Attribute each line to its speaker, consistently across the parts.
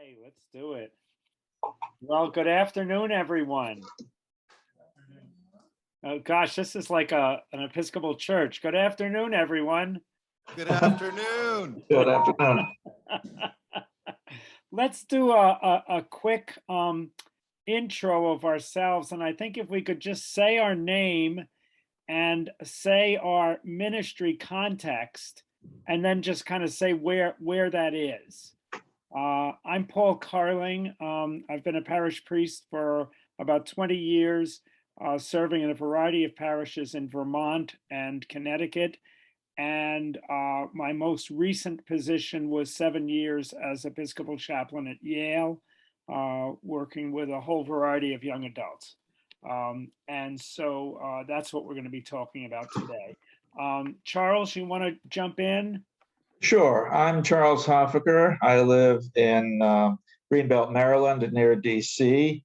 Speaker 1: Okay, let's do it. Well, good afternoon, everyone. Oh gosh, this is like an Episcopal church. Good afternoon, everyone.
Speaker 2: Good afternoon.
Speaker 3: Good afternoon.
Speaker 1: Let's do a quick intro of ourselves, and I think if we could just say our name and say our ministry context, and then just kind of say where that is. I'm Paul Carling. I've been a parish priest for about 20 years, serving in a variety of parishes in Vermont and Connecticut. And my most recent position was 7 years as Episcopal chaplain at Yale, working with a whole variety of young adults. And so that's what we're going to be talking about today. Charles, you want to jump in?
Speaker 3: Sure. I'm Charles Hoffaker. I live in Greenbelt, Maryland, near DC.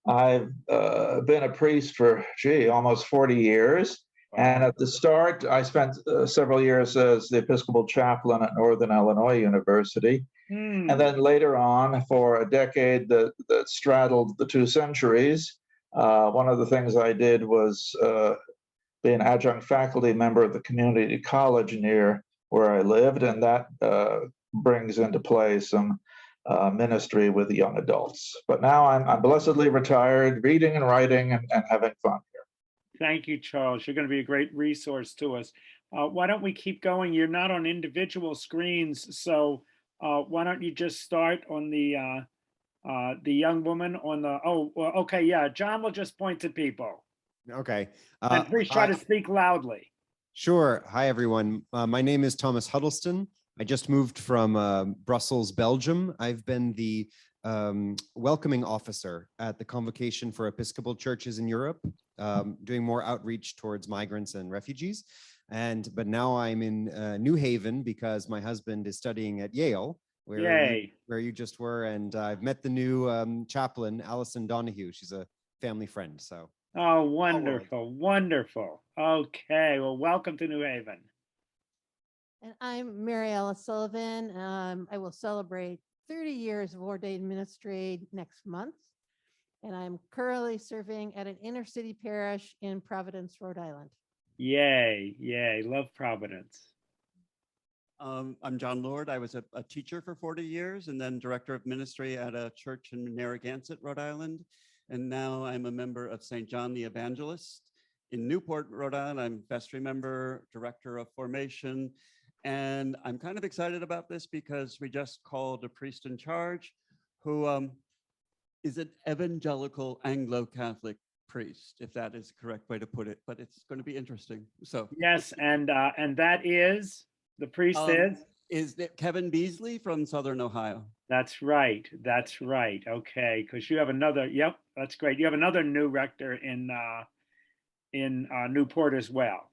Speaker 3: I've been a priest for, almost 40 years. And at the start, I spent several years as the Episcopal chaplain at Northern Illinois University. And then later on, for a decade that straddled the 2 centuries, one of the things I did was be an adjunct faculty member of the community college near where I lived, and that brings into play some ministry with the young adults. But now I'm blessedly retired, reading and writing and having fun here.
Speaker 1: Thank you, Charles. You're going to be a great resource to us. Why don't we keep going? You're not on individual screens, so why don't you just start on the young woman on the, okay, yeah, John will just point to people.
Speaker 2: Okay.
Speaker 1: And please try to speak loudly.
Speaker 2: Sure. Hi, everyone. My name is Thomas Huddleston. I just moved from Brussels, Belgium. I've been the welcoming officer at the Convocation for Episcopal Churches in Europe, doing more outreach towards migrants and refugees. But now I'm in New Haven because my husband is studying at Yale, where you just were. And I've met the new chaplain, Allison Donahue. She's a family friend. So.
Speaker 1: Oh, wonderful, wonderful. Okay, well, welcome to New Haven.
Speaker 4: And I'm Mary Alice Sullivan. I will celebrate 30 years of ordained ministry next month. And I'm currently serving at an inner city parish in Providence, Rhode Island.
Speaker 1: Yay, yay, love Providence.
Speaker 5: I'm John Lord. I was a teacher for 40 years and then director of ministry at a church in Narragansett, Rhode Island. And now I'm a member of St. John the Evangelist in Newport, Rhode Island. I'm vestry member, director of formation. And I'm kind of excited about this because we just called a priest in charge who is an evangelical Anglo-Catholic priest, if that is the correct way to put it, but it's going to be interesting. So
Speaker 1: yes, and that is, the priest
Speaker 5: is that Kevin Beasley from Southern Ohio.
Speaker 1: That's right. That's right. Okay, because you have another. Yep, that's great. You have another new rector in Newport as well,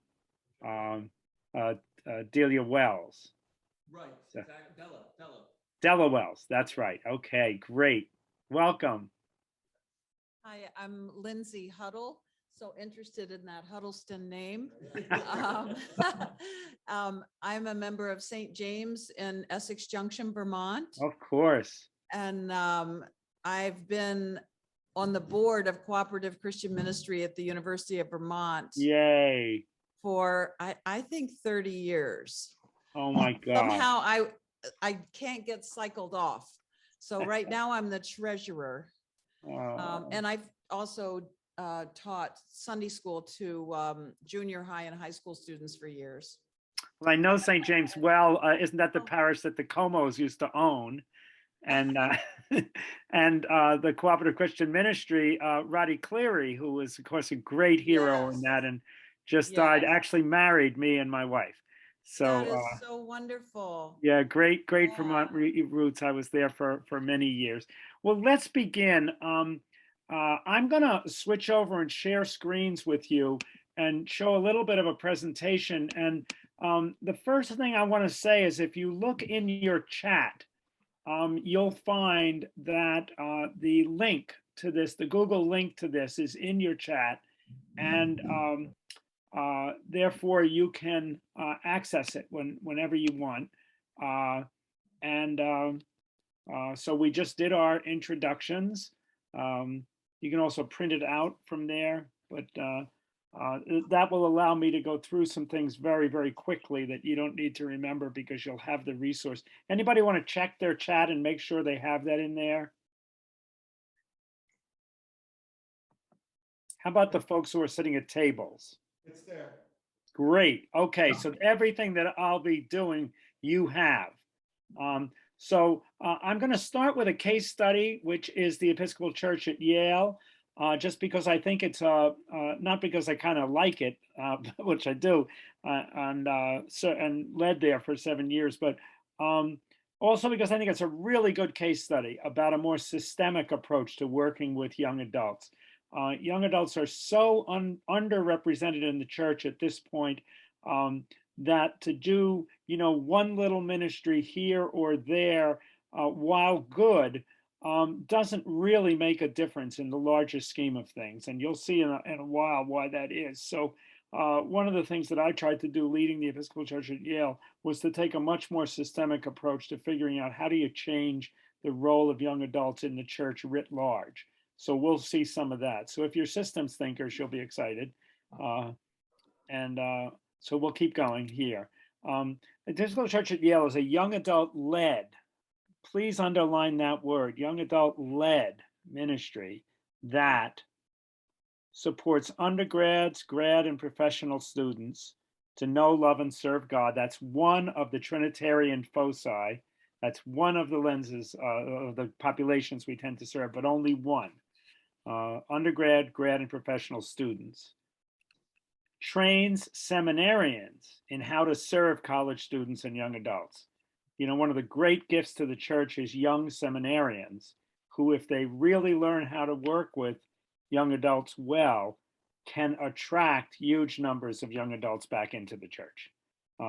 Speaker 1: Delia Wells.
Speaker 5: Right.
Speaker 1: So,
Speaker 5: Della
Speaker 1: Wells. That's right. Okay, great. Welcome.
Speaker 6: Hi, I'm Lindsay Huddle. So interested in that Huddleston name. I'm a member of St. James in Essex Junction, Vermont.
Speaker 1: Of course.
Speaker 6: And I've been on the board of Cooperative Christian Ministry at the University of Vermont.
Speaker 1: Yay.
Speaker 6: For, I think 30 years.
Speaker 1: Oh my God.
Speaker 6: Somehow I can't get cycled off. So right now I'm the treasurer. And I've also taught Sunday school to junior high and high school students for years.
Speaker 1: Well, I know St. James well. Isn't that the parish that the Comos used to own? And the Cooperative Christian Ministry, Roddy Cleary, who was, of course, a great hero in that and just died, actually married me and my wife. So
Speaker 6: that is so wonderful.
Speaker 1: Yeah, great Vermont roots. I was there for many years. Well, let's begin. I'm going to switch over and share screens with you and show a little bit of a presentation. And the first thing I want to say is if you look in your chat, you'll find that the link to this, the Google link to this is in your chat. And therefore you can access it whenever you want. So we just did our introductions. You can also print it out from there, but that will allow me to go through some things very, very quickly that you don't need to remember because you'll have the resource. Anybody want to check their chat and make sure they have that in there? How about the folks who are sitting at tables?
Speaker 7: It's there.
Speaker 1: Great. Okay, so everything that I'll be doing, you have. So I'm going to start with a case study, which is the Episcopal Church at Yale, just because I think it's not because I kind of like it, which I do, and led there for 7 years, but also because I think it's a really good case study about a more systemic approach to working with young adults. Young adults are so underrepresented in the church at this point that to do, one little ministry here or there, while good, doesn't really make a difference in the larger scheme of things. And you'll see in a while why that is. So one of the things that I tried to do leading the Episcopal Church at Yale was to take a much more systemic approach to figuring out how do you change the role of young adults in the church writ large. So we'll see some of that. So if you're systems thinkers, you'll be excited. So we'll keep going here. The Episcopal Church at Yale is a young adult led, please underline that word, young adult led ministry that supports undergrads, grad, and professional students to know, love, and serve God. That's one of the Trinitarian foci. That's one of the lenses of the populations we tend to serve, but only one. Undergrad, grad, and professional students. Trains seminarians in how to serve college students and young adults. One of the great gifts to the church is young seminarians who, if they really learn how to work with young adults well, can attract huge numbers of young adults back into the church.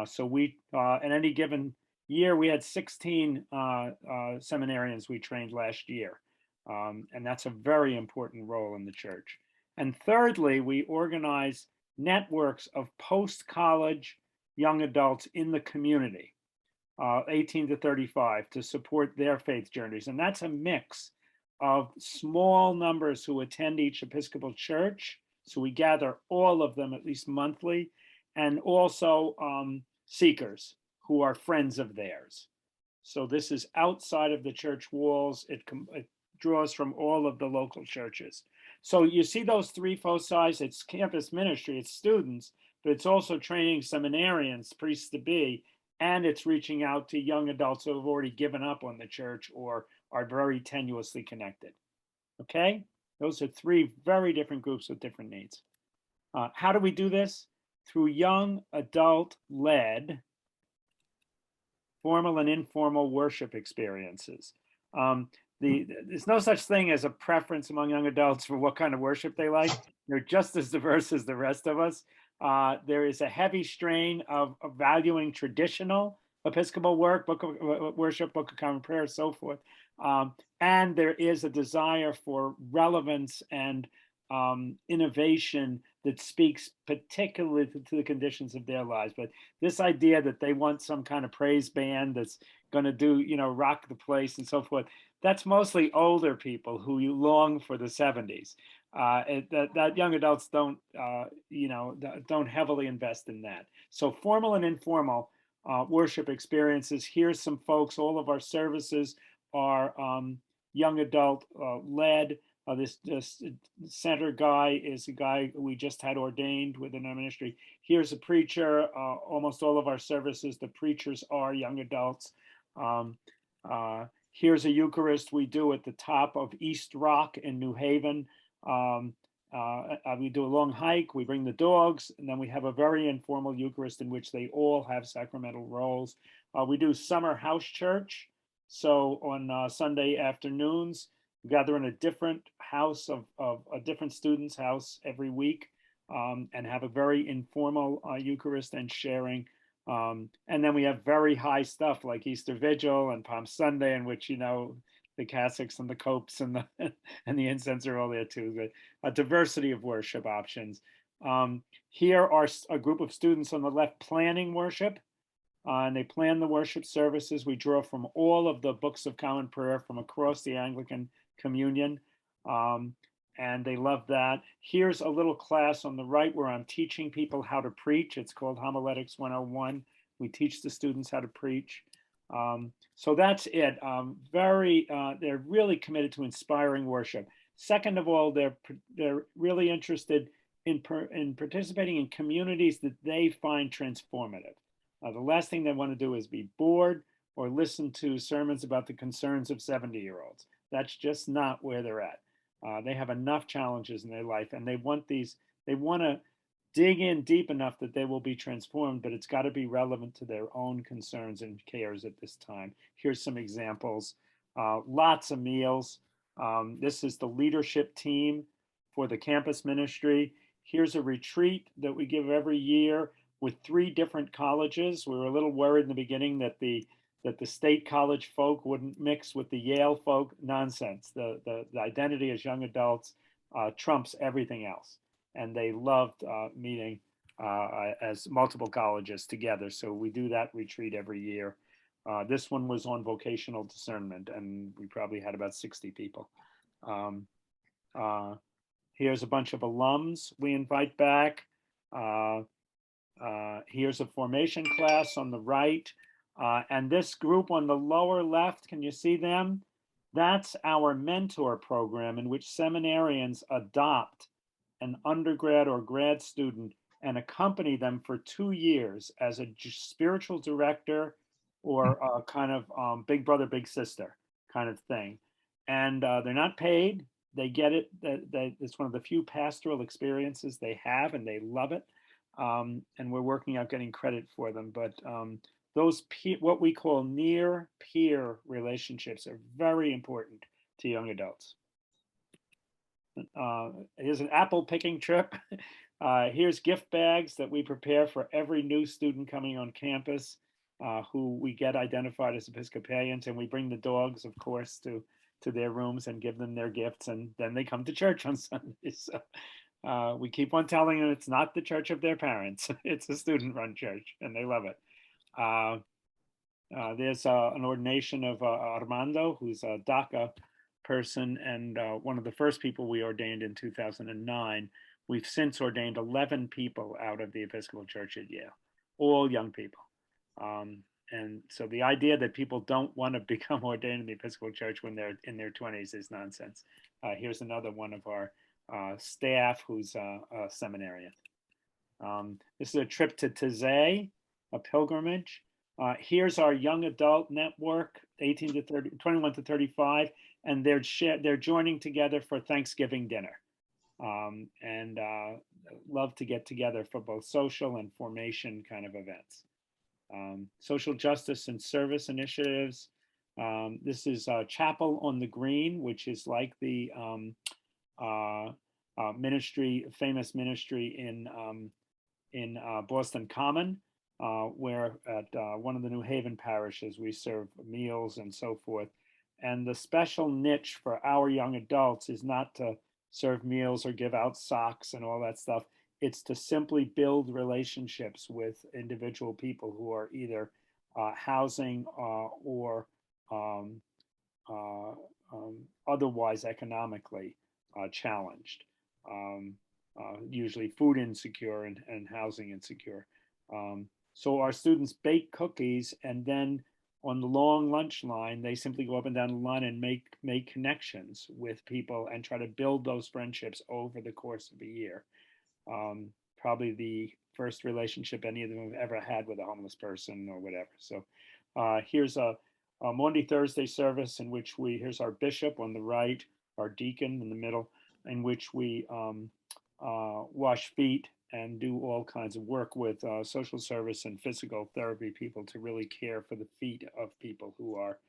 Speaker 1: So we, in any given year, we had 16 seminarians we trained last year. And that's a very important role in the church. And thirdly, we organize networks of post-college young adults in the community, 18 to 35, to support their faith journeys. And that's a mix of small numbers who attend each Episcopal church. So we gather all of them at least monthly, and also seekers who are friends of theirs. So this is outside of the church walls. It draws from all of the local churches. So you see those three foci. It's campus ministry, it's students, but it's also training seminarians, priests to be, and it's reaching out to young adults who have already given up on the church or are very tenuously connected. Okay? Those are three very different groups with different needs. How do we do this? Through young adult-led formal and informal worship experiences. There's no such thing as a preference among young adults for what kind of worship they like. They're just as diverse as the rest of us. There is a heavy strain of valuing traditional Episcopal work, book of worship, book of common prayer, so forth. And there is a desire for relevance and innovation that speaks particularly to the conditions of their lives. But this idea that they want some kind of praise band that's going to do, rock the place and so forth, that's mostly older people who long for the 70s. That young adults don't heavily invest in that. So formal and informal worship experiences. Here's some folks. All of our services are young adult led. This center guy is a guy we just had ordained within our ministry. Here's a preacher. Almost all of our services, the preachers are young adults. Here's a Eucharist we do at the top of East Rock in New Haven. We do a long hike, we bring the dogs, and then we have a very informal Eucharist in which they all have sacramental roles. We do summer house church. So on Sunday afternoons, we gather in a different house of a different student's house every week and have a very informal Eucharist and sharing. And then we have very high stuff like Easter Vigil and Palm Sunday, in which, the cassocks and the copes and the incense are all there too. A diversity of worship options. Here are a group of students on the left planning worship. and they plan the worship services. We draw from all of the books of common prayer from across the Anglican Communion, and they love that. Here's a little class on the right where I'm teaching people how to preach. It's called Homiletics 101. We teach the students how to preach. So that's it. They're really committed to inspiring worship. Second of all, they're really interested in participating in communities that they find transformative. The last thing they want to do is be bored or listen to sermons about the concerns of 70-year-olds. That's just not where they're at. They have enough challenges in their life, and they want to dig in deep enough that they will be transformed, but it's got to be relevant to their own concerns and cares at this time. Here's some examples. Lots of meals. This is the leadership team for the campus ministry. Here's a retreat that we give every year with 3 different colleges. We were a little worried in the beginning that the state college folk wouldn't mix with the Yale folk. Nonsense. The identity as young adults trumps everything else. And they loved meeting as multiple colleges together. So we do that retreat every year. This one was on vocational discernment, and we probably had about 60 people. Here's a bunch of alums we invite back. Here's a formation class on the right. And this group on the lower left, can you see them? That's our mentor program in which seminarians adopt an undergrad or grad student and accompany them for 2 years as a spiritual director or a kind of big brother, big sister kind of thing. And they're not paid. They get it. It's one of the few pastoral experiences they have, and they love it. And we're working out getting credit for them. But those what we call near peer relationships are very important to young adults. Here's an apple picking trip. Here's gift bags that we prepare for every new student coming on campus who we get identified as Episcopalians, and we bring the dogs, of course, to their rooms and give them their gifts, and then they come to church on Sundays. So we keep on telling them it's not the church of their parents. It's a student-run church, and they love it. There's an ordination of Armando, who's a DACA person, and one of the first people we ordained in 2009. We've since ordained 11 people out of the Episcopal Church at Yale, all young people. And so the idea that people don't want to become ordained in the Episcopal Church when they're in their 20s is nonsense. Here's another one of our staff who's a seminarian. This is a trip to Taizé, a pilgrimage. Here's our young adult network, 21 to 35, and they're joining together for Thanksgiving dinner, and love to get together for both social and formation kind of events. Social justice and service initiatives. This is Chapel on the Green, which is like the famous ministry in Boston Common, where at one of the New Haven parishes we serve meals and so forth. And the special niche for our young adults is not to serve meals or give out socks and all that stuff. It's to simply build relationships with individual people who are either housing or otherwise economically challenged, usually food insecure and housing insecure. So our students bake cookies, and then on the long lunch line, they simply go up and down the line and make connections with people and try to build those friendships over the course of a year. Probably the first relationship any of them have ever had with a homeless person or whatever. So here's a Maundy Thursday service in which here's our bishop on the right, our deacon in the middle, in which we wash feet and do all kinds of work with social service and physical therapy people to really care for the feet of people who are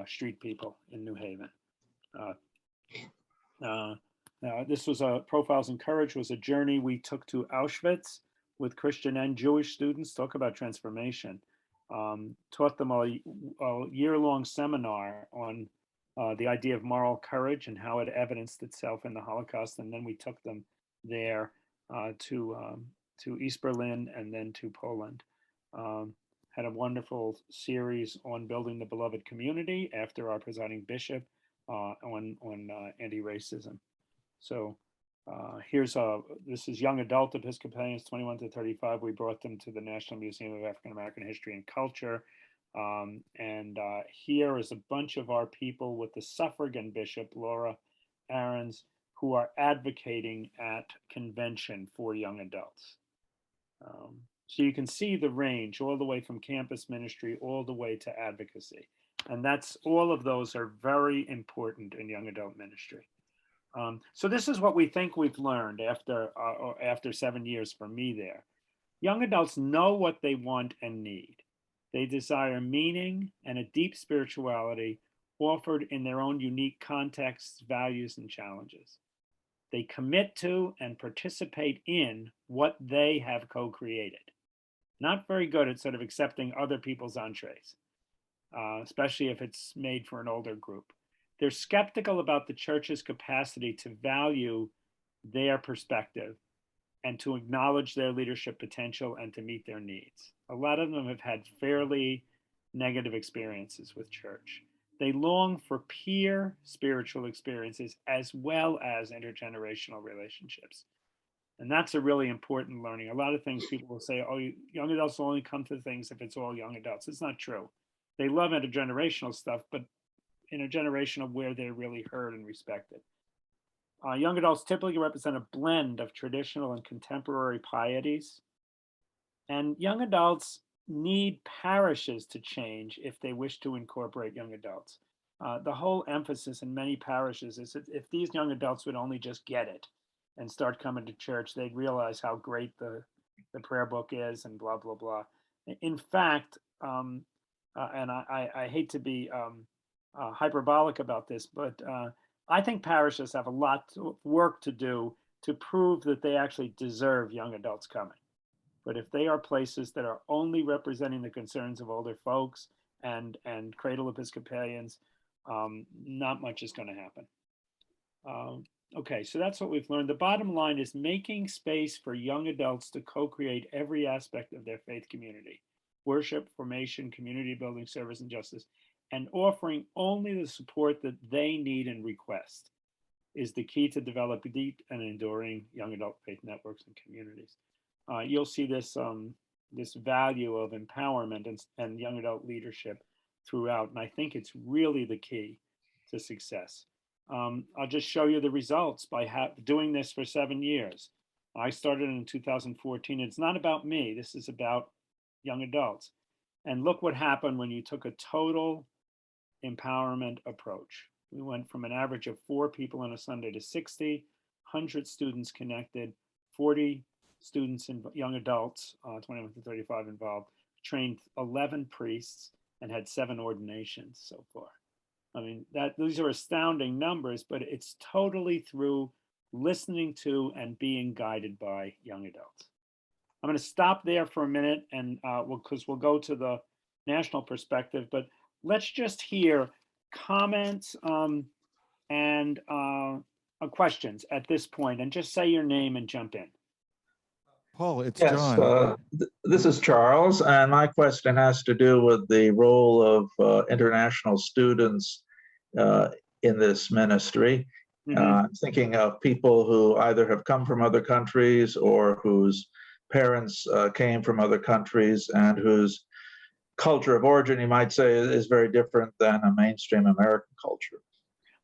Speaker 1: street people in New Haven. This was Profiles in Courage was a journey we took to Auschwitz with Christian and Jewish students. Talk about transformation. Taught them a year-long seminar on the idea of moral courage and how it evidenced itself in the Holocaust. And then we took them there to East Berlin and then to Poland. had a wonderful series on building the beloved community after our presiding bishop on anti-racism. So this is young adult Episcopalians, 21 to 35. We brought them to the National Museum of African American History and Culture. Here is a bunch of our people with the suffragan bishop, Laura Aarons, who are advocating at convention for young adults. So you can see the range all the way from campus ministry all the way to advocacy. And all of those are very important in young adult ministry. So this is what we think we've learned after 7 years for me there. Young adults know what they want and need. They desire meaning and a deep spirituality offered in their own unique contexts, values, and challenges. They commit to and participate in what they have co-created. Not very good at sort of accepting other people's entrees, especially if it's made for an older group. They're skeptical about the church's capacity to value their perspective and to acknowledge their leadership potential and to meet their needs. A lot of them have had fairly negative experiences with church. They long for peer spiritual experiences as well as intergenerational relationships. And that's a really important learning. A lot of things people will say, oh, young adults will only come to things if it's all young adults. It's not true. They love intergenerational stuff, but intergenerational where they're really heard and respected. Young adults typically represent a blend of traditional and contemporary pieties. And young adults need parishes to change if they wish to incorporate young adults. The whole emphasis in many parishes is that if these young adults would only just get it and start coming to church, they'd realize how great the prayer book is and blah, blah, blah. In fact, and I hate to be hyperbolic about this, but I think parishes have a lot of work to do to prove that they actually deserve young adults coming. But if they are places that are only representing the concerns of older folks and cradle Episcopalians, not much is going to happen. Okay, so that's what we've learned. The bottom line is making space for young adults to co-create every aspect of their faith community: worship, formation, community building, service, and justice, and offering only the support that they need and request is the key to develop deep and enduring young adult faith networks and communities. You'll see this value of empowerment and young adult leadership throughout, and I think it's really the key to success. I'll just show you the results by doing this for 7 years. I started in 2014. It's not about me. This is about young adults. And look what happened when you took a total empowerment approach. We went from an average of 4 people on a Sunday to 60, 100 students connected, 40 students and young adults, 21 to 35 involved, trained 11 priests and had 7 ordinations so far. I mean, these are astounding numbers, but it's totally through listening to and being guided by young adults. I'm going to stop there for a minute and because we'll go to the national perspective, but let's just hear comments and questions at this point, and just say your name and jump in.
Speaker 7: Paul, it's
Speaker 3: Yes,
Speaker 7: John.
Speaker 3: this is Charles, and my question has to do with the role of international students in this ministry. I'm thinking of people who either have come from other countries or whose parents came from other countries and whose culture of origin, you might say, is very different than a mainstream American culture.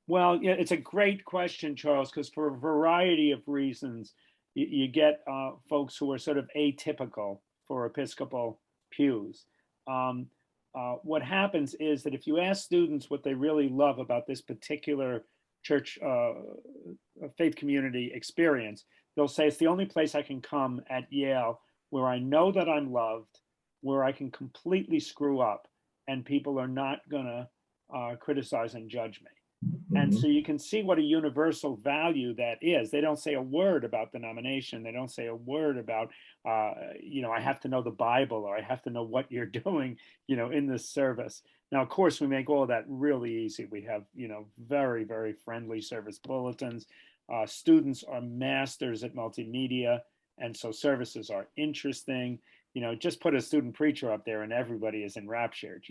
Speaker 1: Well, yeah, it's a great question, Charles, because for a variety of reasons, you get folks who are sort of atypical for Episcopal pews. What happens is that if you ask students what they really love about this particular church faith community experience, they'll say it's the only place I can come at Yale where I know that I'm loved, where I can completely screw up and people are not going to criticize and judge me. And so you can see what a universal value that is. They don't say a word about denomination. They don't say a word about, I have to know the Bible or I have to know what you're doing, in this service. Now, of course, we make all of that really easy. We have, very, very friendly service bulletins. Students are masters at multimedia. And so services are interesting. just put a student preacher up there and everybody is enraptured,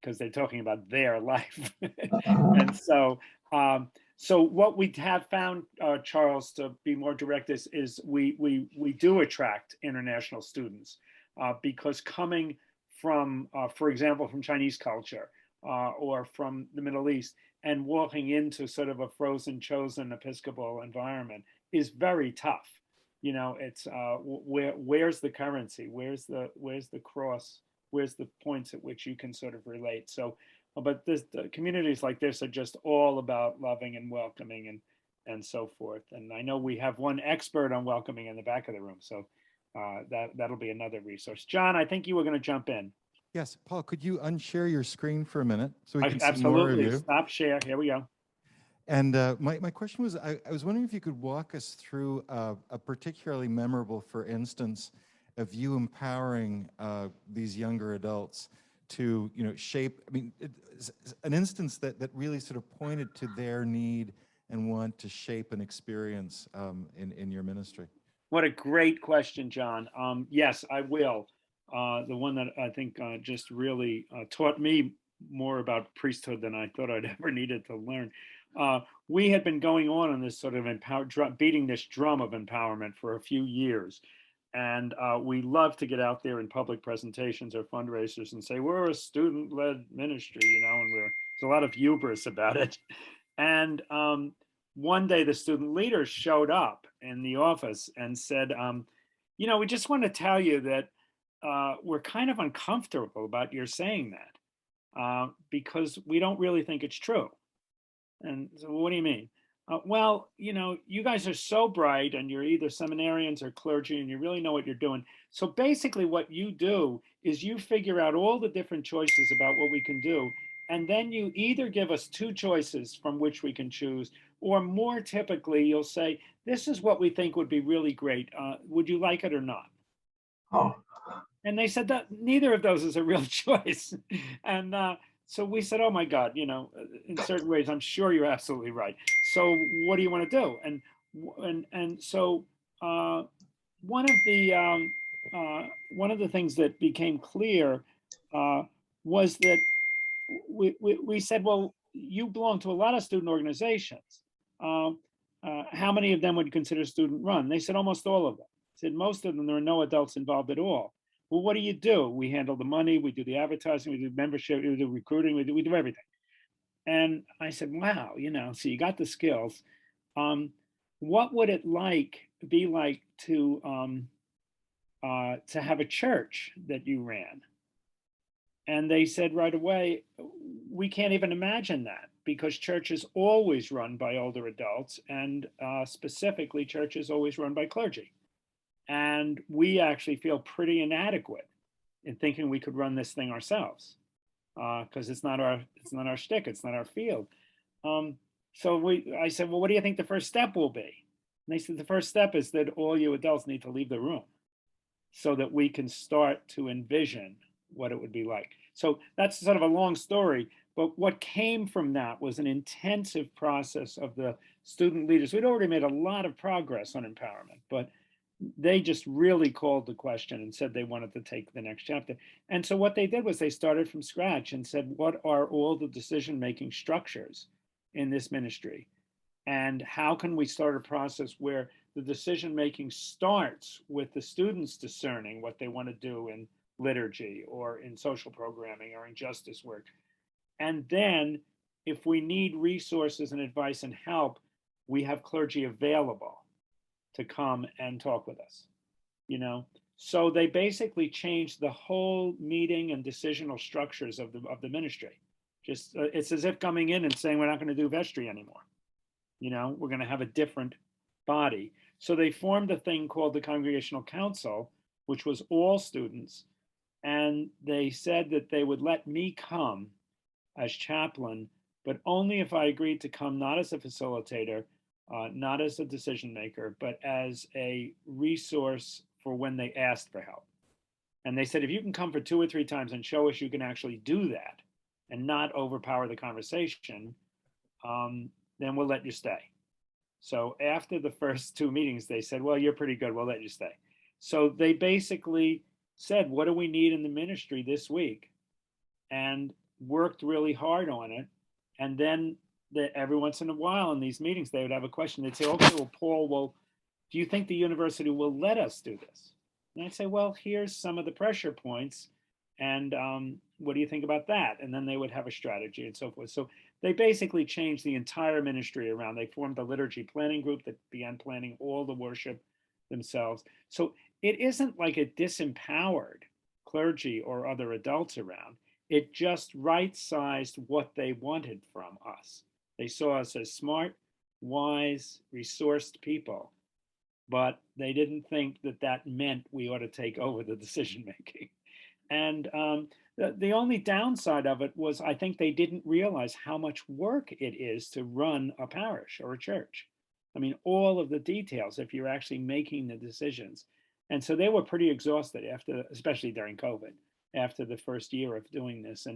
Speaker 1: because they're talking about their life. And so what we have found, Charles, to be more direct, is we do attract international students because coming from, for example, from Chinese culture or from the Middle East and walking into sort of a frozen, chosen Episcopal environment is very tough. It's where's the currency? Where's the cross? Where's the points at which you can sort of relate? So, but the communities like this are just all about loving and welcoming and so forth. And I know we have one expert on welcoming in the back of the room, so that'll be another resource. John, I think you were going to jump in.
Speaker 7: Yes, Paul, could you unshare your screen for a minute so we can see
Speaker 1: Absolutely.
Speaker 7: more of you?
Speaker 1: Stop share. Here we go.
Speaker 7: And my question was, I was wondering if you could walk us through a particularly memorable, for instance, of you empowering these younger adults to, shape, an instance that really sort of pointed to their need and want to shape an experience in your ministry.
Speaker 1: What a great question, John. Yes, I will. The one that I think just really taught me more about priesthood than I thought I'd ever needed to learn. We had been going on this sort of beating this drum of empowerment for a few years. And we love to get out there in public presentations or fundraisers and say, we're a student-led ministry, and there's a lot of hubris about it. And one day the student leaders showed up in the office and said, we just want to tell you that we're kind of uncomfortable about your saying that because we don't really think it's true. And so, what do you mean? Well, you guys are so bright and you're either seminarians or clergy and you really know what you're doing. So basically what you do is you figure out all the different choices about what we can do. And then you either give us two choices from which we can choose, or more typically you'll say, this is what we think would be really great. Would you like it or not?
Speaker 3: Oh.
Speaker 1: And they said that neither of those is a real choice. And so we said, oh my God, in certain ways, I'm sure you're absolutely right. So what do you want to do? And so one of the things that became clear was that we said, well, you belong to a lot of student organizations. How many of them would you consider student run? They said almost all of them. Said most of them, there are no adults involved at all. Well, what do? We handle the money, we do the advertising, we do membership, we do recruiting, we do everything. And I said, wow, so you got the skills. What would it be like to have a church that you ran? And they said right away, we can't even imagine that because church is always run by older adults, and specifically church is always run by clergy. And we actually feel pretty inadequate in thinking we could run this thing ourselves because it's not our shtick, it's not our field. So I said, well, what do you think the first step will be? And they said the first step is that all you adults need to leave the room so that we can start to envision what it would be like. So that's sort of a long story, but what came from that was an intensive process of the student leaders. We'd already made a lot of progress on empowerment, but they just really called the question and said they wanted to take the next chapter. And so what they did was they started from scratch and said, what are all the decision-making structures in this ministry? And how can we start a process where the decision-making starts with the students discerning what they want to do in liturgy or in social programming or in justice work? And then if we need resources and advice and help, we have clergy available to come and talk with us, So they basically changed the whole meeting and decisional structures of the ministry. Just it's as if coming in and saying we're not going to do vestry anymore. We're going to have a different body. So they formed a thing called the Congregational Council, which was all students, and they said that they would let me come as chaplain, but only if I agreed to come not as a facilitator, not as a decision maker, but as a resource for when they asked for help. And they said, if you can come for 2 or 3 times and show us you can actually do that and not overpower the conversation, then we'll let you stay. So after the first 2 meetings, they said, well, you're pretty good, we'll let you stay. So they basically said, what do we need in the ministry this week? And worked really hard on it. And then every once in a while in these meetings, they would have a question. They'd say, okay, well, Paul, well, do you think the university will let us do this? And I'd say, well, here's some of the pressure points. And what do you think about that? And then they would have a strategy and so forth. So they basically changed the entire ministry around. They formed a liturgy planning group that began planning all the worship themselves. So it isn't like it disempowered clergy or other adults around. It just right-sized what they wanted from us. They saw us as smart, wise, resourced people, but they didn't think that that meant we ought to take over the decision making. And the only downside of it was I think they didn't realize how much work it is to run a parish or a church. I mean, all of the details if you're actually making the decisions. And so they were pretty exhausted after, especially during COVID, after the first year of doing this.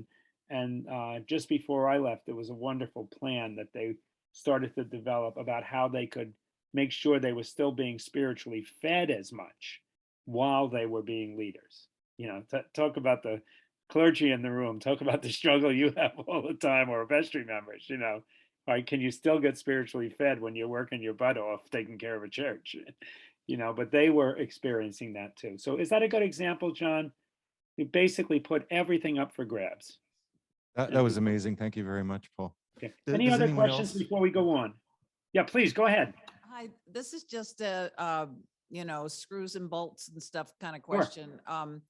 Speaker 1: And just before I left, there was a wonderful plan that they started to develop about how they could make sure they were still being spiritually fed as much while they were being leaders. You know, talk about the clergy in the room, talk about the struggle you have all the time, or vestry members, you know, right? Can you still get spiritually fed when you're working your butt off taking care of a church? You know, but they were experiencing that too. So is that a good example, John? You basically put everything up for grabs.
Speaker 7: That was amazing. Thank you very much, Paul.
Speaker 1: Okay. Any other questions before we go on? Yeah, please go ahead.
Speaker 6: Hi, this is just a, you know, screws and bolts and stuff kind of question. Sure.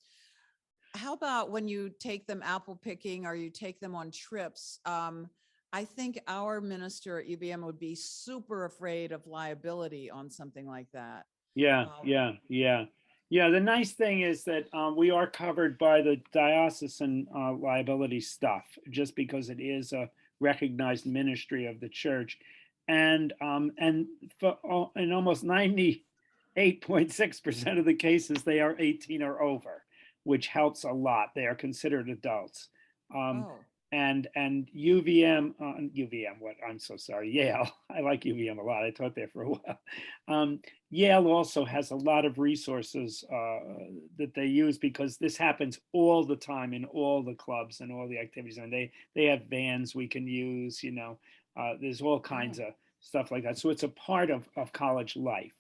Speaker 6: How about when you take them apple picking or you take them on trips? I think our minister at UVM would be super afraid of liability on something like that.
Speaker 1: Yeah. The nice thing is that we are covered by the diocesan liability stuff, just because it is a recognized ministry of the church, and in almost 98.6% of the cases, they are 18 or over, which helps a lot. They are considered adults. And UVM, I'm so sorry, Yale. I like UVM a lot. I taught there for a while. Yale also has a lot of resources that they use, because this happens all the time in all the clubs and all the activities. And they have vans we can use, you know, there's all kinds of stuff like that. So it's a part of college life.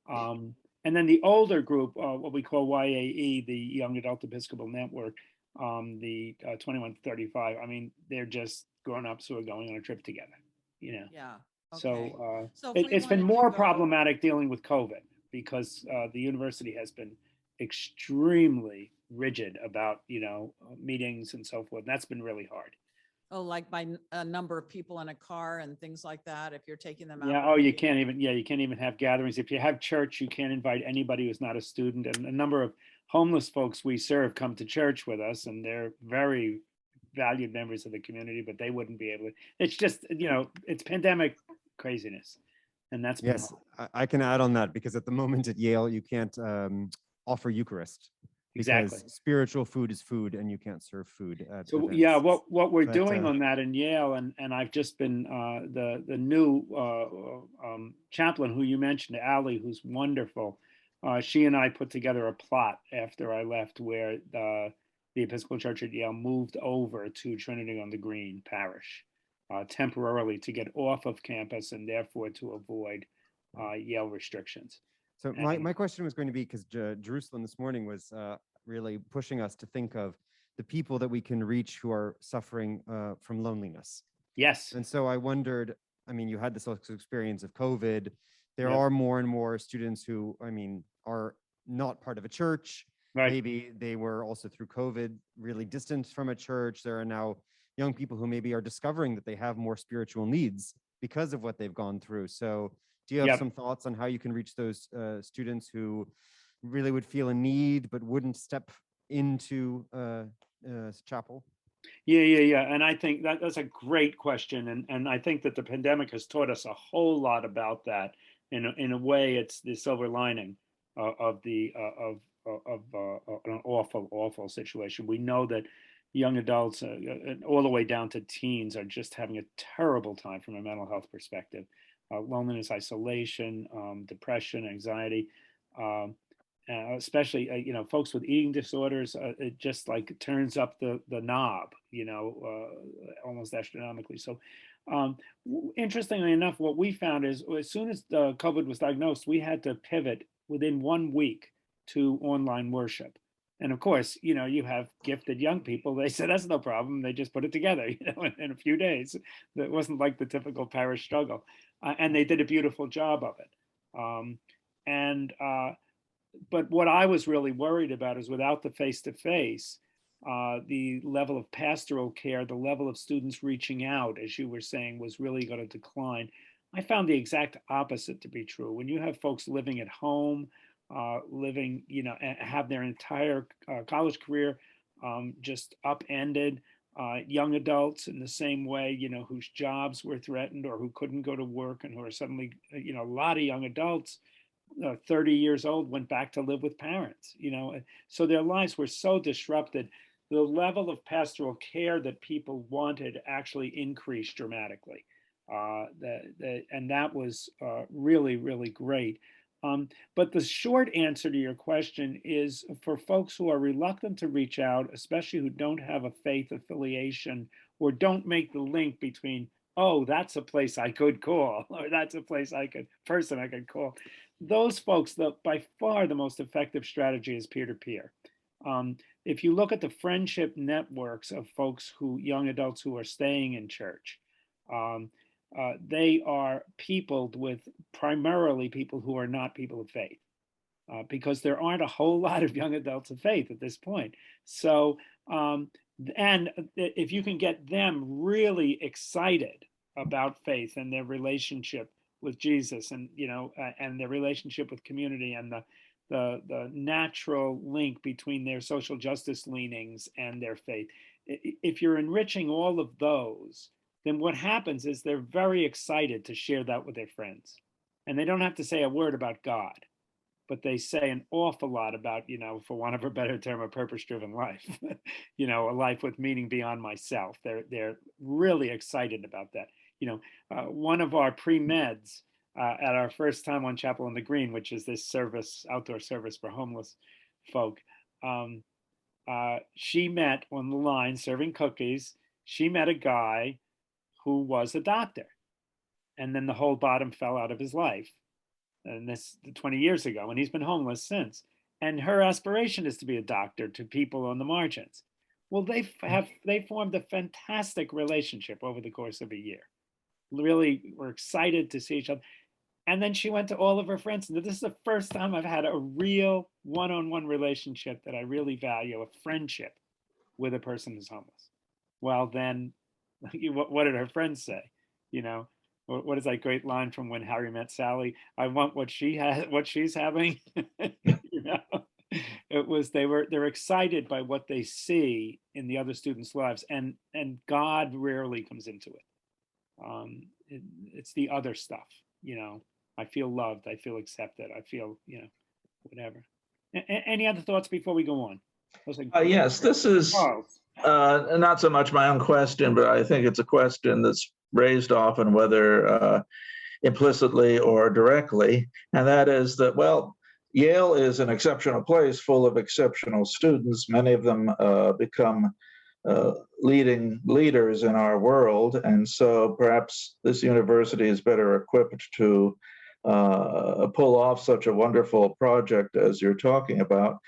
Speaker 1: And then the older group, what we call YAE, the Young Adult Episcopal Network, the 21 to 35, I mean, they're just grown-ups who are going on a trip together, you know.
Speaker 6: Yeah.
Speaker 1: Okay. So
Speaker 6: if
Speaker 1: it's been more problematic dealing with COVID, because the university has been extremely rigid about, you know, meetings and so forth. And that's been really hard.
Speaker 6: Oh, like by a number of people in a car and things like that, if you're taking them out.
Speaker 1: Yeah, you can't even have gatherings. If you have church, you can't invite anybody who's not a student. And a number of homeless folks we serve come to church with us, and they're very valued members of the community, but they wouldn't be able to. It's just, you know, it's pandemic craziness. And that's been hard.
Speaker 2: I can add on that, because at the moment at Yale, you can't offer Eucharist. Because
Speaker 1: exactly.
Speaker 2: Spiritual food is food, and you can't serve food at
Speaker 1: so events. Yeah, what we're doing on that in Yale, and I've just been the new chaplain who you mentioned, Allie, who's wonderful. She and I put together a plot after I left, where the Episcopal Church at Yale moved over to Trinity on the Green Parish temporarily to get off of campus, and therefore to avoid Yale restrictions.
Speaker 2: So my question was going to be, because Jerusalem this morning was really pushing us to think of the people that we can reach who are suffering from loneliness.
Speaker 1: Yes.
Speaker 2: And so I wondered, I mean, you had this experience of COVID. There are more and more students who, I mean, are not part of a church. Right. Maybe they were also through COVID really distant from a church. There are now young people who maybe are discovering that they have more spiritual needs because of what they've gone through. So do you have some thoughts on how you can reach those students who really would feel a need but wouldn't step into chapel?
Speaker 1: Yeah. And I think that's a great question. And I think that the pandemic has taught us a whole lot about that. In a way, it's the silver lining of an awful situation. We know that young adults, all the way down to teens, are just having a terrible time from a mental health perspective. Loneliness, isolation, depression, anxiety. especially folks with eating disorders. It just like turns up the knob, almost astronomically. So interestingly enough, what we found is as soon as COVID was diagnosed, we had to pivot within 1 week to online worship. And of course, you have gifted young people. They said that's no problem. They just put it together, in a few days. That wasn't like the typical parish struggle, and they did a beautiful job of it. But what I was really worried about is without the face-to-face, the level of pastoral care, the level of students reaching out, as you were saying, was really going to decline. I found the exact opposite to be true. When you have folks living at home, living, and have their entire college career just upended, young adults in the same way, whose jobs were threatened or who couldn't go to work and who are suddenly, a lot of young adults 30 years old went back to live with parents, so their lives were so disrupted. The level of pastoral care that people wanted actually increased dramatically. And that was really, really great. But the short answer to your question is for folks who are reluctant to reach out, especially who don't have a faith affiliation or don't make the link between, oh, that's a place I could call, or that's a person I could call. Those folks, by far the most effective strategy is peer-to-peer. If you look at the friendship networks of folks young adults who are staying in church, they are peopled with primarily people who are not people of faith, because there aren't a whole lot of young adults of faith at this point. So, and if you can get them really excited about faith and their relationship with Jesus, and and their relationship with community, and the natural link between their social justice leanings and their faith, if you're enriching all of those, then what happens is they're very excited to share that with their friends. And they don't have to say a word about God, but they say an awful lot about, for want of a better term, a purpose-driven life, a life with meaning beyond myself. They're really excited about that. One of our pre-meds at our first time on Chapel on the Green, which is this outdoor service for homeless folk, she met on the line serving cookies. She met a guy who was a doctor, and then the whole bottom fell out of his life. And this 20 years ago, and he's been homeless since. And her aspiration is to be a doctor to people on the margins. Well, they formed a fantastic relationship over the course of a year. Really were excited to see each other. And then she went to all of her friends. And this is the first time I've had a real one-on-one relationship that I really value, a friendship with a person who's homeless. Well, then, what did her friends say? What is that great line from When Harry Met Sally? I want what she has, what she's having. It was they're excited by what they see in the other students' lives, and God rarely comes into it. It's the other stuff. I feel loved. I feel accepted. I feel whatever. Any other thoughts before we go on?
Speaker 3: Yes, this is not so much my own question, but I think it's a question that's raised often, whether implicitly or directly, and that is that, well, Yale is an exceptional place full of exceptional students. Many of them become leading leaders in our world, and so perhaps this university is better equipped to pull off such a wonderful project as you're talking about.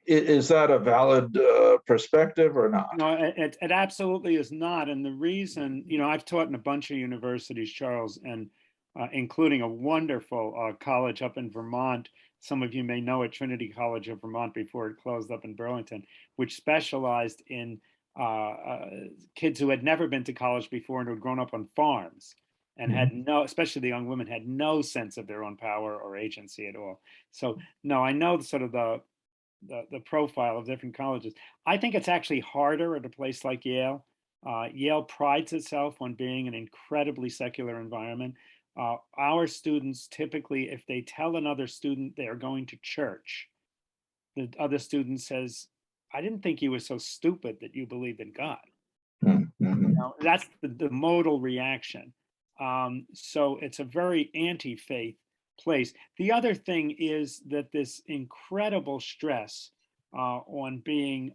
Speaker 3: Is that a valid perspective or not?
Speaker 1: No, it absolutely is not. And the reason, I've taught in a bunch of universities, Charles, and including a wonderful college up in Vermont. Some of you may know it, Trinity College of Vermont, before it closed up in Burlington, which specialized in kids who had never been to college before and who had grown up on farms and had especially the young women, had no sense of their own power or agency at all. So, no, I know sort of the profile of different colleges. I think it's actually harder at a place like Yale. Yale prides itself on being an incredibly secular environment. Our students typically, if they tell another student they are going to church, the other student says, I didn't think you were so stupid that you believed in God. That's the modal reaction. So it's a very anti-faith place. The other thing is that this incredible stress on being,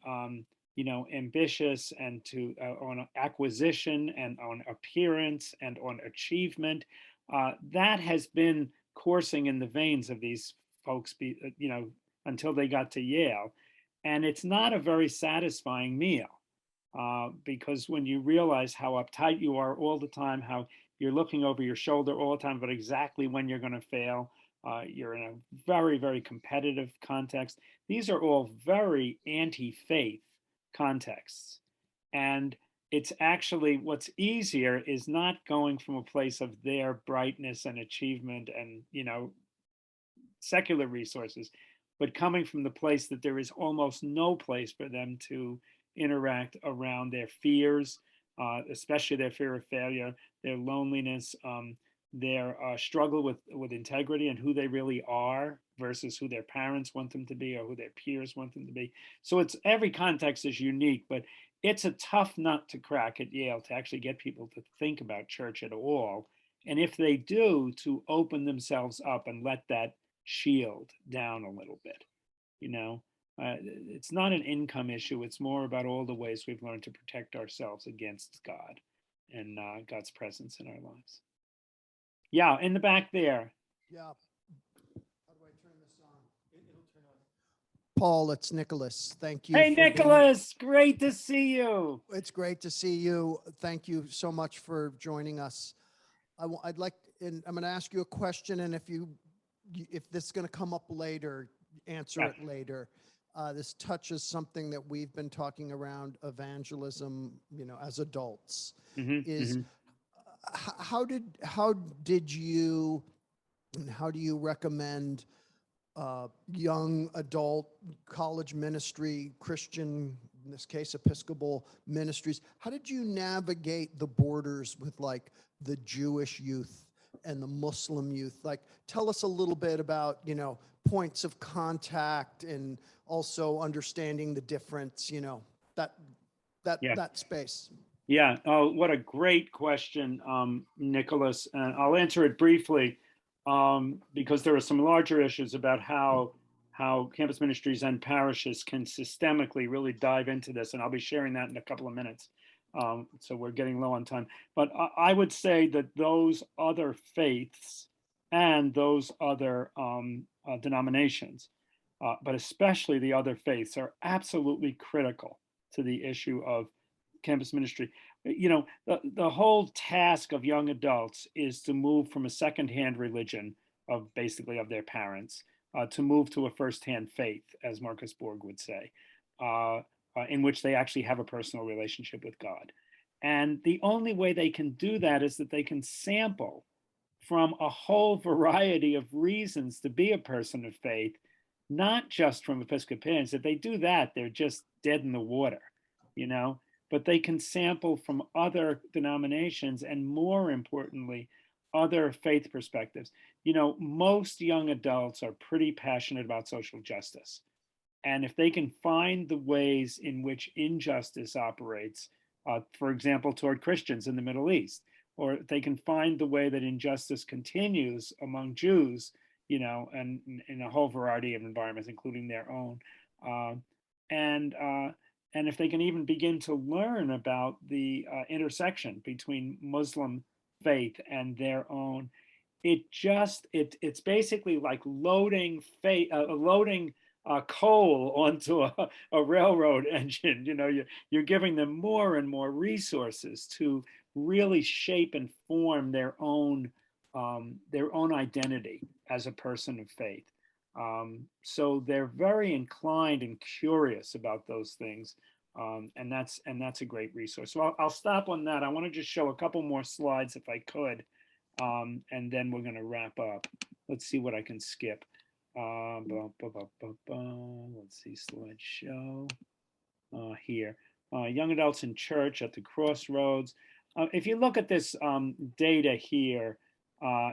Speaker 1: ambitious and on acquisition and on appearance and on achievement, that has been coursing in the veins of these folks, until they got to Yale. And it's not a very satisfying meal because when you realize how uptight you are all the time, how you're looking over your shoulder all the time, but exactly when you're going to fail. You're in a very, very competitive context. These are all very anti-faith contexts. And it's actually what's easier is not going from a place of their brightness and achievement and, secular resources, but coming from the place that there is almost no place for them to interact around their fears, especially their fear of failure, their loneliness, their struggle with integrity and who they really are versus who their parents want them to be or who their peers want them to be. So it's every context is unique, but it's a tough nut to crack at Yale to actually get people to think about church at all. And if they do, to open themselves up and let that shield down a little bit, it's not an income issue. It's more about all the ways we've learned to protect ourselves against God and God's presence in our lives. Yeah, in the back there.
Speaker 8: Yeah. How do I turn this on? It'll turn on. Paul, it's Nicholas. Thank you.
Speaker 1: Hey, Nicholas, great to see you.
Speaker 8: It's great to see you. Thank you so much for joining us. I'd like, and I'm going to ask you a question, and if this is going to come up later, answer it later. This touches something that we've been talking around evangelism, as adults. How do you recommend young adult college ministry, Christian, in this case, Episcopal ministries? How did you navigate the borders with like the Jewish youth and the Muslim youth? Like, tell us a little bit about, points of contact and also understanding the difference, that space.
Speaker 1: Yeah. Oh, what a great question, Nicholas. And I'll answer it briefly because there are some larger issues about how campus ministries and parishes can systemically really dive into this. And I'll be sharing that in a couple of minutes. So we're getting low on time. But I would say that those other faiths and those other denominations, but especially the other faiths, are absolutely critical to the issue of campus ministry. The whole task of young adults is to move from a secondhand religion of their parents to move to a firsthand faith, as Marcus Borg would say, in which they actually have a personal relationship with God. And the only way they can do that is that they can sample from a whole variety of reasons to be a person of faith, not just from Episcopalians. If they do that, they're just dead in the water, but they can sample from other denominations and, more importantly, other faith perspectives. Most young adults are pretty passionate about social justice. And if they can find the ways in which injustice operates, for example, toward Christians in the Middle East, or if they can find the way that injustice continues among Jews, and in a whole variety of environments, including their own, and if they can even begin to learn about the intersection between Muslim faith and their own, it's basically like loading coal onto a railroad engine. You're giving them more and more resources to really shape and form their own identity as a person of faith. So they're very inclined and curious about those things, and that's a great resource. So I'll stop on that. I want to just show a couple more slides if I could, and then we're going to wrap up. Let's see what I can skip. Let's see, slideshow here. Young adults in church at the crossroads. If you look at this data here,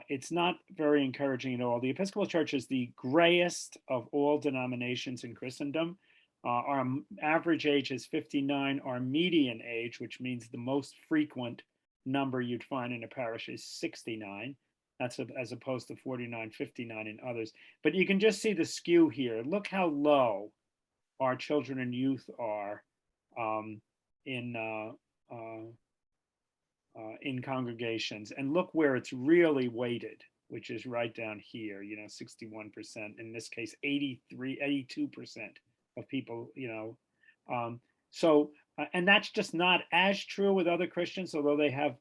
Speaker 1: it's not very encouraging at all. The Episcopal Church is the grayest of all denominations in Christendom. Our average age is 59. Our median age, which means the most frequent number you'd find in a parish, is 69. That's as opposed to 49, 59 in others. But you can just see the skew here. Look how low our children and youth are in congregations, and look where it's really weighted, which is right down here. 61%. In this case, 82% of people. And that's just not as true with other Christians, although they have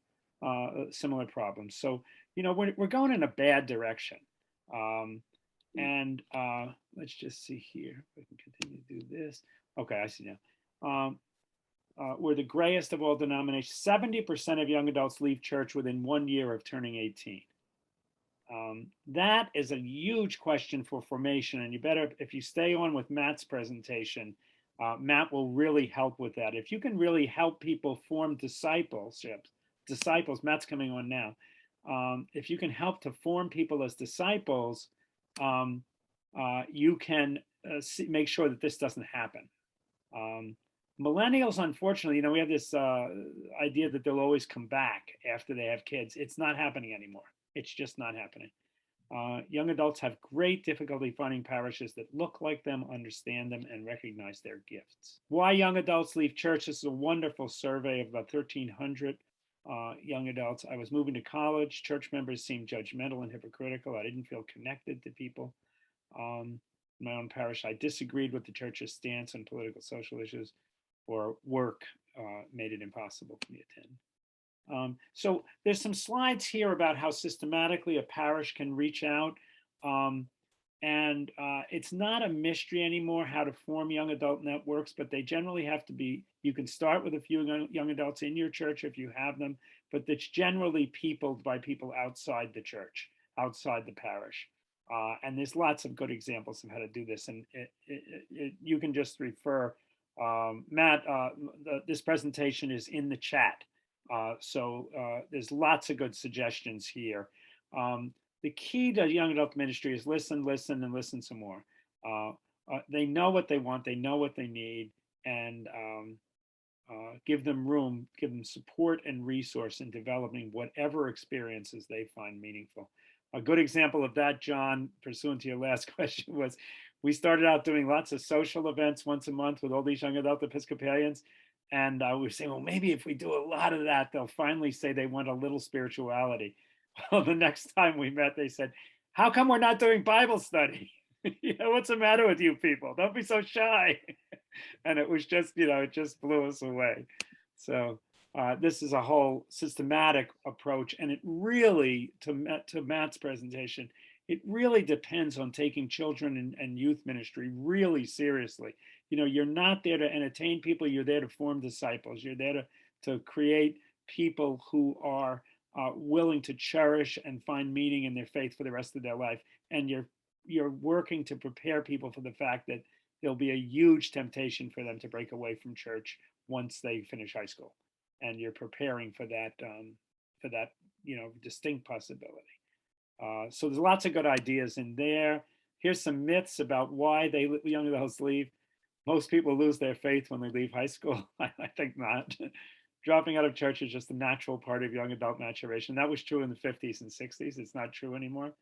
Speaker 1: similar problems. So we're going in a bad direction. And let's just see here if I can continue to do this. Okay, I see now. We're the grayest of all denominations. 70% of young adults leave church within 1 year of turning 18. That is a huge question for formation, and you better, if you stay on with Matt's presentation, Matt will really help with that. If you can really help people form disciples, Matt's coming on now. If you can help to form people as disciples, you can make sure that this doesn't happen. Millennials, unfortunately, we have this idea that they'll always come back after they have kids. It's not happening anymore. It's just not happening. Young adults have great difficulty finding parishes that look like them, understand them, and recognize their gifts. Why young adults leave church? This is a wonderful survey of about 1,300 young adults. I was moving to college. Church members seemed judgmental and hypocritical. I didn't feel connected to people. In my own parish, I disagreed with the church's stance on political, social issues, or work made it impossible for me to attend. So there's some slides here about how systematically a parish can reach out. And it's not a mystery anymore how to form young adult networks, but they generally have to be, you can start with a few young adults in your church if you have them, but it's generally peopled by people outside the church, outside the parish. And there's lots of good examples of how to do this. And you can just refer, Matt, this presentation is in the chat. So there's lots of good suggestions here. The key to young adult ministry is listen, listen, and listen some more. They know what they want, they know what they need, and give them room, give them support and resource in developing whatever experiences they find meaningful. A good example of that, John, pursuant to your last question, was we started out doing lots of social events once a month with all these young adult Episcopalians. And we were saying, well, maybe if we do a lot of that, they'll finally say they want a little spirituality. Well, the next time we met, they said, how come we're not doing Bible study? What's the matter with you people? Don't be so shy. And it was just, it just blew us away. So this is a whole systematic approach. And it really, to Matt's presentation, it really depends on taking children and youth ministry really seriously. You're not there to entertain people. You're there to form disciples. You're there to create people who are willing to cherish and find meaning in their faith for the rest of their life. And you're working to prepare people for the fact that there'll be a huge temptation for them to break away from church once they finish high school. And you're preparing for that distinct possibility. So there's lots of good ideas in there. Here's some myths about why young adults leave. Most people lose their faith when they leave high school. I think not. Dropping out of church is just a natural part of young adult maturation. That was true in the 50s and 60s. It's not true anymore.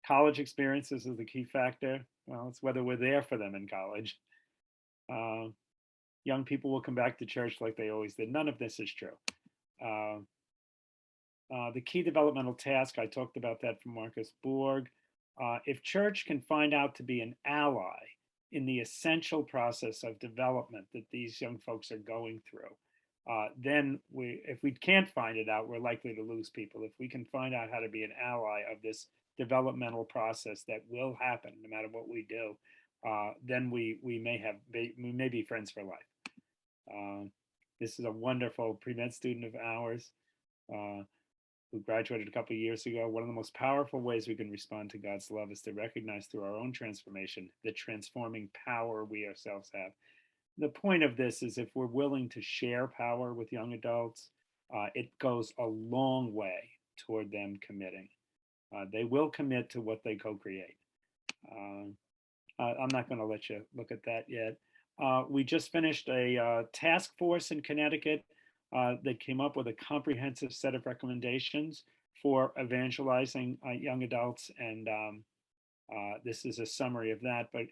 Speaker 1: College experiences is the key factor. Well, it's whether we're there for them in college. Young people will come back to church like they always did. None of this is true. The key developmental task, I talked about that from Marcus Borg. If church can find out to be an ally in the essential process of development that these young folks are going through, then if we can't find it out, we're likely to lose people. If we can find out how to be an ally of this developmental process that will happen no matter what we do, then we may be friends for life. This is a wonderful pre-med student of ours who graduated a couple of years ago. One of the most powerful ways we can respond to God's love is to recognize through our own transformation the transforming power we ourselves have. The point of this is if we're willing to share power with young adults, it goes a long way toward them committing. They will commit to what they co-create. I'm not going to let you look at that yet. We just finished a task force in Connecticut that came up with a comprehensive set of recommendations for evangelizing young adults. And this is a summary of that. But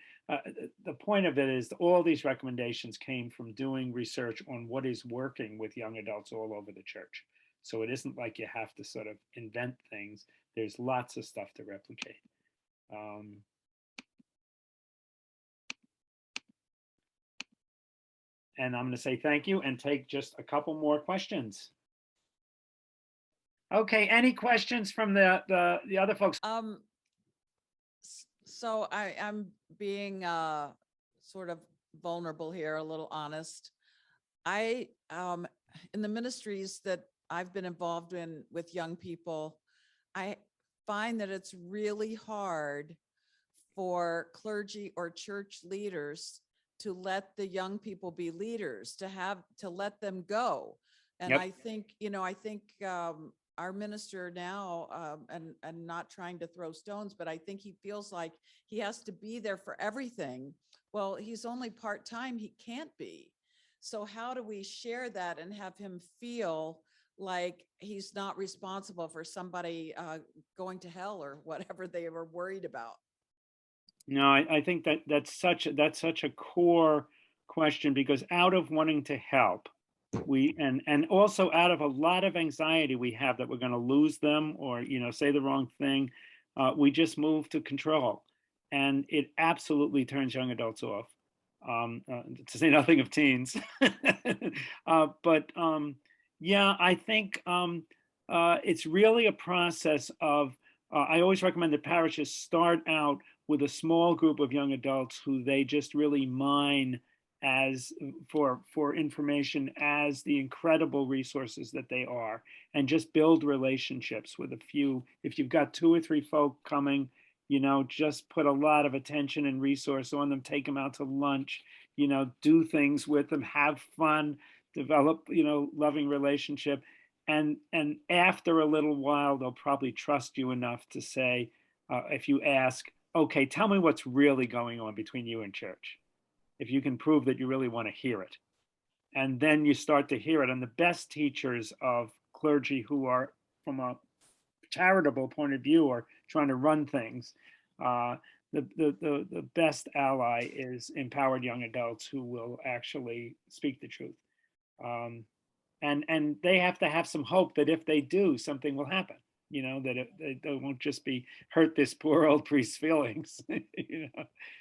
Speaker 1: the point of it is all these recommendations came from doing research on what is working with young adults all over the church. So it isn't like you have to sort of invent things. There's lots of stuff to replicate. And I'm going to say thank you and take just a couple more questions. Okay, any questions from the other folks?
Speaker 6: So I'm being sort of vulnerable here, a little honest. I in the ministries that I've been involved in with young people, I find that it's really hard for clergy or church leaders to let the young people be leaders, to let them go. And
Speaker 1: Yep.
Speaker 6: I think, our minister now, and not trying to throw stones, but I think he feels like he has to be there for everything. Well, he's only part-time, he can't be. So how do we share that and have him feel like he's not responsible for somebody going to hell or whatever they were worried about?
Speaker 1: No, I think that's such a core question, because out of wanting to help, we and also out of a lot of anxiety we have that we're going to lose them or say the wrong thing, we just move to control, and it absolutely turns young adults off. To say nothing of teens, but yeah, I think it's really a process of. I always recommend that parishes start out with a small group of young adults who they just really mine as for information as the incredible resources that they are, and just build relationships with a few. If you've got 2 or 3 folk coming, just put a lot of attention and resource on them, take them out to lunch, do things with them, have fun, develop, loving relationship. And after a little while, they'll probably trust you enough to say, if you ask, okay, tell me what's really going on between you and church. If you can prove that you really want to hear it. And then you start to hear it. And the best teachers of clergy who are from a charitable point of view or trying to run things, the best ally is empowered young adults who will actually speak the truth. And they have to have some hope that if they do, something will happen. That they won't just be hurt this poor old priest's feelings.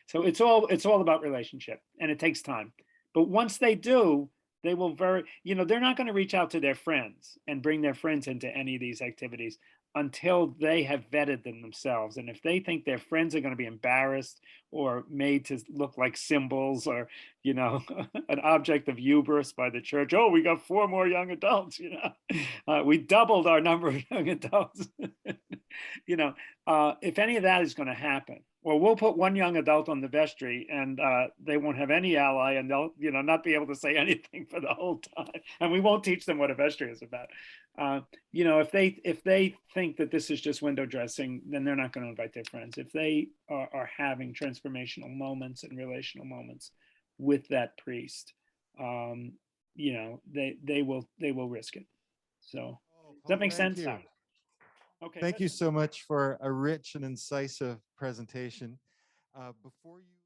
Speaker 1: So it's all about relationship, and it takes time. But once they do, they will they're not going to reach out to their friends and bring their friends into any of these activities until they have vetted them themselves. And if they think their friends are going to be embarrassed or made to look like symbols or, an object of hubris by the church, oh, we got 4 more young adults, we doubled our number of young adults. If any of that is going to happen, well, we'll put 1 young adult on the vestry and they won't have any ally, and they'll, not be able to say anything for the whole time. And we won't teach them what a vestry is about. If they think that this is just window dressing, then they're not going to invite their friends. If they are having transformational moments and relational moments with that priest, they will risk it. So does that make sense?
Speaker 7: Okay. Thank you so much for a rich and incisive presentation. Before you